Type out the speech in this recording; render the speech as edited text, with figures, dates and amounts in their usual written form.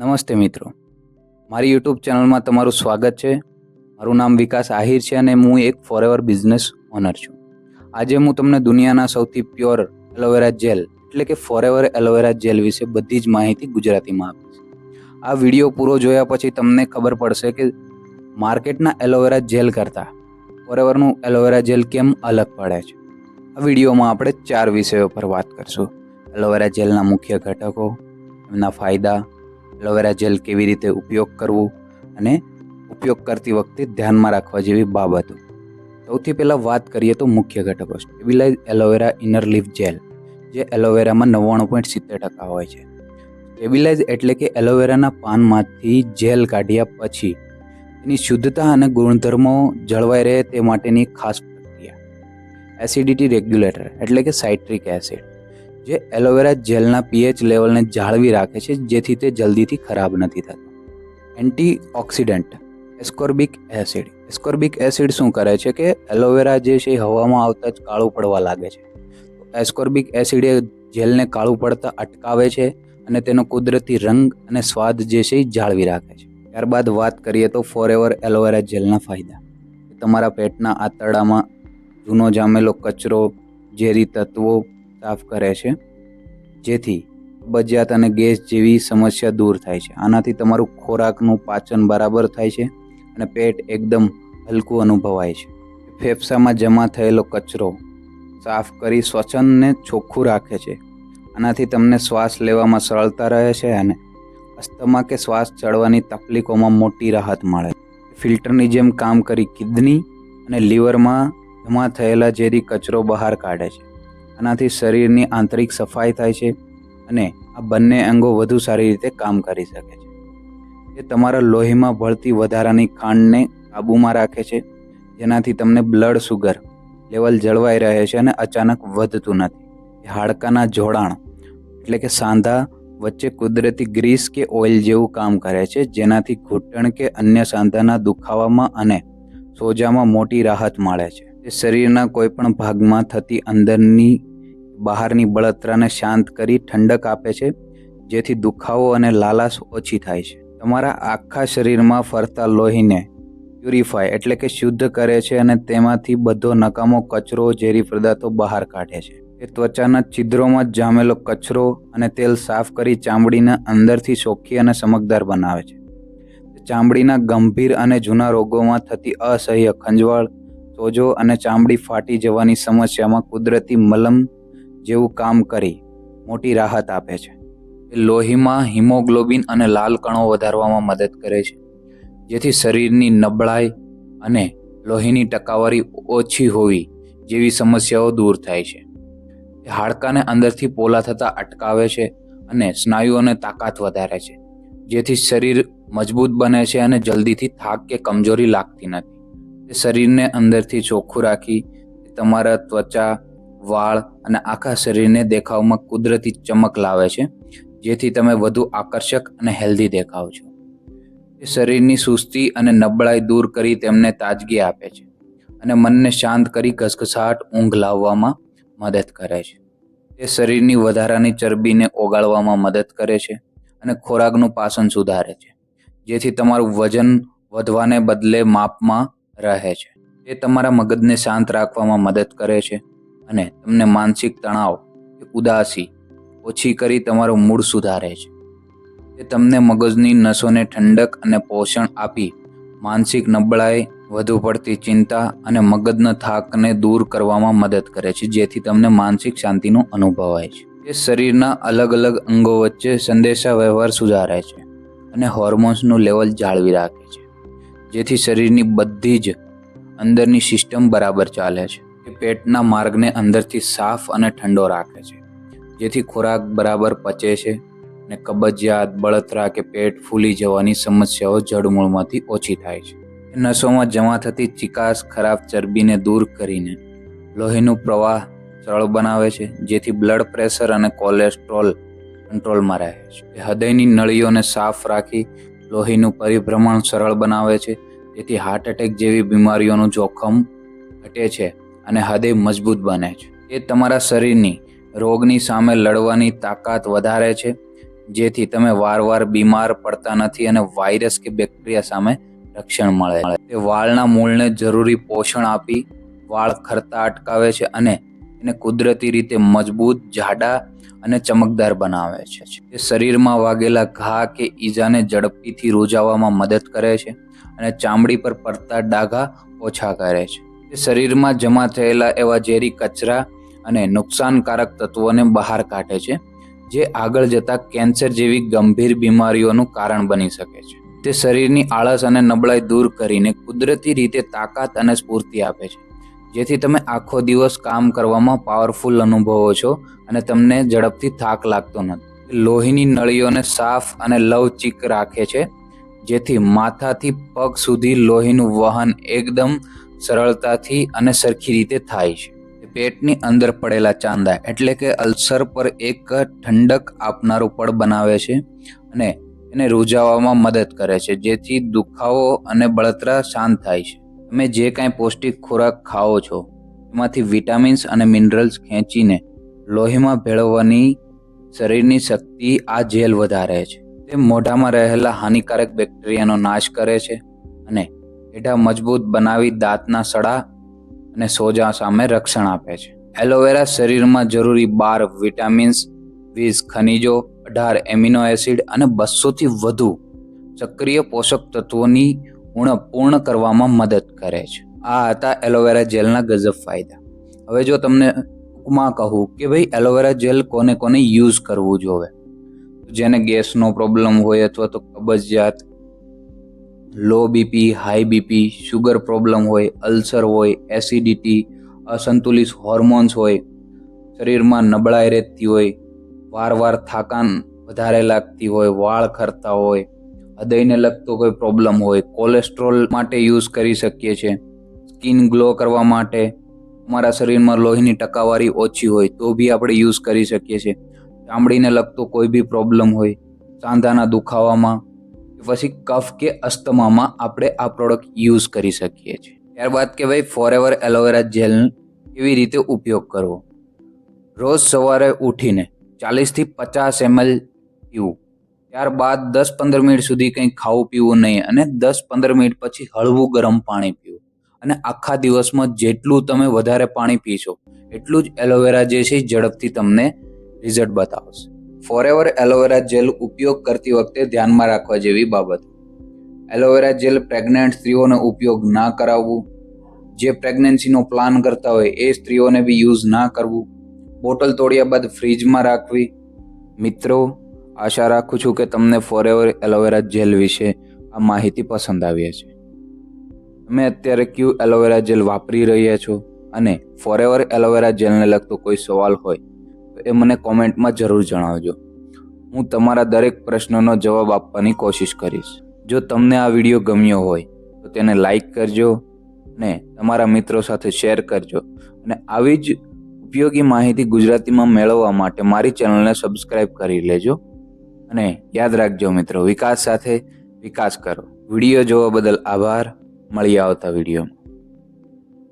નમસ્તે મિત્રો, મારી યુટ્યુબ ચેનલમાં તમારું સ્વાગત છે। મારું નામ વિકાસ આહિર છે અને હું એક ફોરએવર બિઝનેસ ઓનર છું। આજે હું તમને દુનિયાના સૌથી પ્યોર એલોવેરા જેલ એટલે કે ફોરએવર એલોવેરા જેલ વિશે બધી જ માહિતી ગુજરાતીમાં આપીશ। આ વિડીયો પૂરો જોયા પછી તમને ખબર પડશે કે માર્કેટના એલોવેરા જેલ કરતાં ફોરએવરનું એલોવેરા જેલ કેમ અલગ પડે છે। આ વિડીયોમાં આપણે 4 વિષયો પર વાત કરશું। એલોવેરા જેલના મુખ્ય ઘટકો, એમના ફાયદા, એલોવેરા જેલ કેવી રીતે ઉપયોગ કરવું અને ઉપયોગ કરતી વખતે ધ્યાનમાં રાખવા જેવી બાબતો। સૌથી પહેલાં વાત કરીએ તો મુખ્ય ઘટકો। Stabilise aloe vera inner leaf gel, જે એલોવેરામાં 99.70% હોય છે। સ્ટેબિલાઇઝ એટલે કે એલોવેરાના પાનમાંથી જેલ કાઢ્યા પછી તેની શુદ્ધતા અને ગુણધર્મો જળવાઈ રહે તે માટેની ખાસ પ્રક્રિયા। એસિડિટી રેગ્યુલેટર એટલે કે સાઇટ્રિક એસિડ, જે એલોવેરા જેલના પીએચ લેવલને જાળવી રાખે છે જેથી તે જલ્દીથી ખરાબ નથી થતું। Antioxidant ascorbic acid. Ascorbic acid શું કરે છે કે એલોવેરા જે છે હવામાં આવતા જ કાળું પડવા લાગે છે। એસ્કોર્બિક એસિડ એ જેલને કાળું પડતા અટકાવે છે અને તેનો કુદરતી રંગ અને સ્વાદ જે છે એ જાળવી રાખે છે। ત્યારબાદ વાત કરીએ તો ફોરએવર એલોવેરા જેલના ફાયદા। તમારા પેટના આંતરડામાં જૂનો જામેલો કચરો, ઝેરી તત્વો સાફ કરે છે, જેથી કબજિયાત અને ગેસ જેવી સમસ્યા દૂર થાય છે। આનાથી તમારું ખોરાકનું પાચન બરાબર થાય છે અને પેટ એકદમ હલકું અનુભવાય છે। ફેફસામાં જમા થયેલો કચરો સાફ કરી શ્વસનને ચોખ્ખું રાખે છે। આનાથી તમને શ્વાસ લેવામાં સરળતા રહે છે અને અસ્થમા કે શ્વાસ ચડવાની તકલીફોમાં મોટી રાહત મળે છે। ફિલ્ટરની જેમ કામ કરી કિડની અને લીવરમાં જમા થયેલા ઝેરી કચરો બહાર કાઢે છે। આનાથી શરીરની આંતરિક સફાઈ થાય છે અને આ બંને અંગો વધુ સારી રીતે કામ કરી શકે છે। એ તમારા લોહીમાં ભળતી વધારાની ખાંડને કાબૂમાં રાખે છે, જેનાથી તમને બ્લડ શુગર લેવલ જળવાઈ રહે છે અને અચાનક વધતું નથી। હાડકાના જોડાણ એટલે કે સાંધા વચ્ચે કુદરતી ગ્રીસ કે ઓઇલ જેવું કામ કરે છે, જેનાથી ઘૂંટણ કે અન્ય સાંધાના દુખાવામાં અને સોજામાં મોટી રાહત મળે છે। તે શરીરના કોઈપણ ભાગમાં થતી અંદરની બહારની બળતરાને શાંત કરી ઠંડક આપે છે, જેથી દુખાવો અને લાલાશ ઓછી થાય છે। તમારા આખા શરીરમાં ફરતા લોહીને પ્યુરિફાય એટલે કે શુદ્ધ કરે છે અને તેમાંથી બધો નકામો કચરો, ઝેરી પદાર્થો બહાર કાઢે છે। તે ત્વચાના છિદ્રોમાં જામેલો કચરો અને તેલ સાફ કરી ચામડીને અંદરથી ચોખ્ખી અને ચમકદાર બનાવે છે। ચામડીના ગંભીર અને જૂના રોગોમાં થતી અસહ્ય ખંજવાળ, સોજો અને ચામડી ફાટી જવાની સમસ્યામાં કુદરતી મલમ જેવું કામ કરી મોટી રાહત આપે છે। લોહીમાં હિમોગ્લોબિન અને લાલ કણો વધારવામાં મદદ કરે છે, જેથી શરીરની નબળાઈ અને લોહીની ટકાવારી ઓછી હોવી જેવી સમસ્યાઓ દૂર થાય છે। હાડકાને અંદરથી પોલા થતા અટકાવે છે અને સ્નાયુઓને તાકાત વધારે છે, જેથી શરીર મજબૂત બને છે અને જલ્દીથી થાક કે કમજોરી લાગતી નથી। તે શરીરને અંદરથી ચોખ્ખું રાખી તમારા ત્વચા, વાળ અને આખા શરીરને દેખાવમાં કુદરતી ચમક લાવે છે, જેથી તમે વધુ આકર્ષક અને હેલ્ધી દેખાવ છો। તે શરીરની સુસ્તી અને નબળાઈ દૂર કરી તેમને તાજગી આપે છે અને મનને શાંત કરી ઘસઘસાટ ઊંઘ લાવવામાં મદદ કરે છે। તે શરીરની વધારાની ચરબીને ઓગાળવામાં મદદ કરે છે અને ખોરાકનું પાચન સુધારે છે, જેથી તમારું વજન વધવાને બદલે માપમાં રહે છે। તે તમારા મગજને શાંત રાખવામાં મદદ કરે છે અને તમને માનસિક તણાવ કે ઉદાસી ઓછી કરી તમારો મૂડ સુધારે છે। તે તમને મગજની નસોને ઠંડક અને પોષણ આપી માનસિક નબળાઈ, વધુ પડતી ચિંતા અને મગજના થાકને દૂર કરવામાં મદદ કરે છે, જેથી તમને માનસિક શાંતિનો અનુભવાય છે। તે શરીરના અલગ અલગ અંગો વચ્ચે સંદેશા વ્યવહાર સુધારે છે અને હોર્મોન્સનું લેવલ જાળવી રાખે છે, જેથી શરીરની બધી જ અંદરની સિસ્ટમ બરાબર ચાલે છે। તે પેટના માર્ગને અંદરથી સાફ અને ઠંડો રાખે છે, જેથી ખોરાક બરાબર પચે છે અને કબજિયાત, બળતરા કે પેટ ફૂલી જવાની સમસ્યાઓ જડમૂળમાંથી ઓછી થાય છે। નસોમાં જમા થતી ચિકાસ, ખરાબ ચરબીને દૂર કરીને લોહીનું પ્રવાહ સરળ બનાવે છે, જેથી બ્લડ પ્રેશર અને કોલેસ્ટ્રોલ કંટ્રોલમાં રહે છે। તે હૃદયની નળીઓને સાફ રાખી લોહીનું પરિભ્રમણ સરળ બનાવે છે, જેથી હાર્ટ એટેક જેવી બીમારીઓનું જોખમ ઘટે છે અને હૃદય મજબૂત બને છે। તે તમારા શરીરની રોગની સામે લડવાની તાકાત વધારે છે, જેથી તમે વારવાર બીમાર પડતા નથી અને વાયરસ કે બેક્ટેરિયા સામે રક્ષણ મળે. તે વાળના મૂળને જરૂરી પોષણ આપી વાળ ખરતા અટકાવે છે અને એને કુદરતી રીતે મજબૂત, જાડા અને ચમકદાર બનાવે છે. તે શરીરમાં વાગેલા ઘા કે ઈજાને ઝડપથી રૂઝાવવામાં મદદ કરે છે અને ચામડી પર પડતા ડાઘા ઓછા કરે છે. તે શરીરમાં જમા થયેલા એવા ઝેરી કચરા અને નુકસાનકારક તત્વોને બહાર કાઢે છે, જે આગળ જતા કેન્સર જેવી ગંભીર બીમારીઓનું કારણ બની શકે છે. તે શરીરની આળસ અને નબળાઈ દૂર કરીને કુદરતી રીતે તાકાત અને સ્ફૂર્તિ આપે છે, જેથી તમે આખો દિવસ કામ કરવામાં પાવરફુલ અનુભવો છો અને તમને ઝડપથી થાક લાગતો નથી. લોહીની નળીઓને સાફ અને લવચીક રાખે છે, જેથી માથાથી પગ સુધી લોહીનું વહન એકદમ સરળતાથી અને સરખી રીતે થાય છે. પેટની અંદર પડેલા ચાંદા એટલે કે અલ્સર પર એક ઠંડક આપનારું પડ બનાવે છે અને એને રૂઝાવવામાં મદદ કરે છે, જેથી દુખાવો અને બળતરા શાંત થાય છે. તમે જે કાંઈ પૌષ્ટિક ખોરાક ખાઓ છો એમાંથી વિટામિન્સ અને મિનરલ્સ ખેંચીને લોહીમાં ભેળવવાની શરીરની શક્તિ આ જેલ વધારે છે. તે મોઢામાં રહેલા હાનિકારક બેક્ટેરિયાનો નાશ કરે છે અને પેઢા મજબૂત બનાવી દાંતના સડા અને સોજા સામે રક્ષણ આપે છે. એલોવેરા શરીરમાં જરૂરી 12 વિટામિન્સ, 20 ખનિજો, 18 એમિનો એસિડ અને 200થી વધુ સક્રિય પોષક તત્વોની ઉણપ પૂર્ણ કરવામાં મદદ કરે છે. આ હતા એલોવેરા જેલના ગજબ ફાયદા. હવે જો તમને ટૂંકમાં કહું કે ભાઈ એલોવેરા જેલ કોને કોને યુઝ કરવું જોવે, જેને ગેસનો પ્રોબ્લેમ હોય અથવા તો કબજિયાત, low BP, high BP, sugar problem હોય, અલ્સર હોય, એસિડિટી, અસંતુલિત હોર્મોન્સ હોય, શરીરમાં નબળાઈ રહેતી હોય, વારવાર થાકાન વધારે લાગતી હોય, વાળ ખરતા હોય, હૃદયને લગતો કોઈ પ્રોબ્લેમ હોય, કોલેસ્ટ્રોલ માટે યુઝ કરી શકીએ છીએ, સ્કિન ગ્લો કરવા માટે, તમારા શરીરમાં લોહીની ટકાવારી ઓછી હોય તો બી આપણે યુઝ કરી શકીએ છીએ, ચામડીને લગતો કોઈ બી પ્રોબ્લેમ હોય, સાંધાના દુખાવામાં, પછી કફ કે અસ્થમામાં આપણે આ પ્રોડક્ટ યુઝ કરી શકીએ છીએ. ત્યારબાદ કે ભાઈ ફોરએવર એલોવેરા જેલ કેવી રીતે ઉપયોગ કરવો. રોજ સવારે ઉઠીને 40થી 50 ml પીવું, ત્યારબાદ 10-15 મિનિટ સુધી કંઈ ખાવું પીવું નહીં અને 10-15 મિનિટ પછી હળવું ગરમ પાણી પીવું અને આખા દિવસમાં જેટલું તમે વધારે પાણી પીશો એટલું જ એલોવેરા જે છે ઝડપથી તમને રિઝલ્ટ બતાવશે. ફોરએવર એલોવેરા જેલ ઉપયોગ કરતી વખતે ધ્યાનમાં રાખવા જેવી બાબત. એલોવેરા જેલ પ્રેગ્નન્ટ સ્ત્રીઓનો ઉપયોગ ના કરાવવું. જે પ્રેગ્નન્સીનો પ્લાન કરતા હોય એ સ્ત્રીઓને બી યુઝ ના કરવું. બોટલ તોડ્યા બાદ ફ્રીજમાં રાખવી. મિત્રો, આશા રાખું છું કે તમને ફોરએવર એલોવેરા જેલ વિશે આ માહિતી પસંદ આવી હશે. તમે અત્યારે કયું એલોવેરા જેલ વાપરી રહ્યા છો અને ફોરએવર એલોવેરા જેલને લગતો કોઈ સવાલ હોય તો એ મને કોમેન્ટમાં જરૂર જણાવજો. હું તમારા દરેક પ્રશ્નનો જવાબ આપવાની કોશિશ કરીશ. જો તમને આ વિડીયો ગમ્યો હોય તો તેને લાઈક કરજો અને તમારા મિત્રો સાથે શેર કરજો અને આવી જ ઉપયોગી માહિતી ગુજરાતીમાં મેળવવા માટે મારી ચેનલને સબસ્ક્રાઈબ કરી લેજો. અને યાદ રાખજો મિત્રો, વિકાસ સાથે વિકાસ કરો. વિડીયો જોવા બદલ આભાર. મળીએ આવતા વિડીયોમાં.